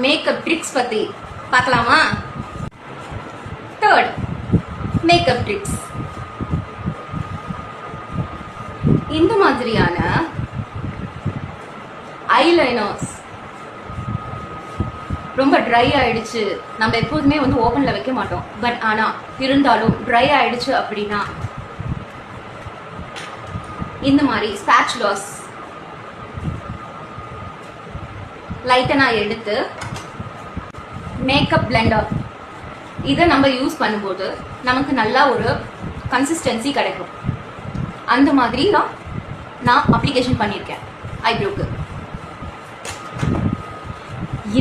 Makeup tricks பத்தி பார்க்கலாமா? Third makeup tricks. இந்த மாதிரியான ஐலைனர்ஸ் ரொம்ப ட்ரை ஆயிடுச்சு, நம்ம எப்போதுமே ஓப்பன்ல வைக்க மாட்டோம். பட் ஆனா இருந்தாலும் ட்ரை ஆயிடுச்சு அப்படின்னா இந்த மாதிரி ஸ்பாச்சுலாஸ் லைட்டனா எடுத்து மேக்கப் பிளெண்டர் இதை நம்ம யூஸ் பண்ணும்போது நமக்கு நல்லா ஒரு கன்சிஸ்டன்சி கிடைக்கும். அந்த மாதிரி தான் நான் அப்ளிகேஷன் பண்ணியிருக்கேன் ஐப்ரோக்கு.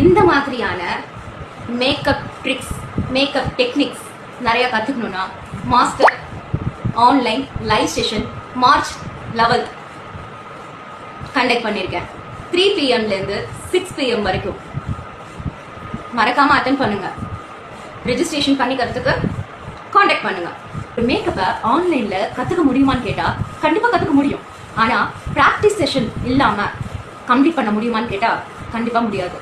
இந்த மாதிரியான மேக்கப் ட்ரிக்ஸ், மேக்கப் டெக்னிக்ஸ் நிறைய கற்றுக்கணும்னா master online live session March 11 conduct பண்ணியிருக்கேன். 3 PM லேருந்து 6 PM வரைக்கும். மறக்காம அட்டென்ட் பண்ணுங்க. ரெஜிஸ்ட்ரேஷன் பண்ணிக்கிறதுக்கு காண்டாக்ட் பண்ணுங்க. மேக்கப்பை ஆன்லைன்ல கத்துக்க முடியுமான்னு கேட்டா கண்டிப்பா கத்துக்க முடியும். ஆனா பிராக்டிஸ் செஷன் இல்லாம கம்ப்ளீட் பண்ண முடியுமான்னு கேட்டா கண்டிப்பா முடியாது.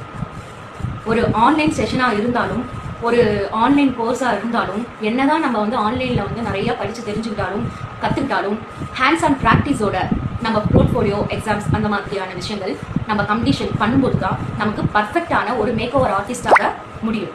ஒரு ஆன்லைன் செஷனா இருந்தாலும், ஒரு ஆன்லைன் கோர்ஸா இருந்தாலும், என்னதான் நம்ம ஆன்லைன்ல நிறைய படிச்சு தெரிஞ்சுக்கிட்டாலும் கத்துக்கிட்டாலும் ஹேண்ட்ஸ் ஆன் ப்ராக்டிஸோட நம்ம போர்ட்ஃபோலியோ எக்ஸாம்ஸ் அந்த மாதிரியான விஷயங்கள் நம்ம கம்ப்ளீஷன் பண்ணும்போது தான் நமக்கு பர்ஃபெக்டான ஒரு மேக் ஓவர் ஆர்டிஸ்டாக முடியும்.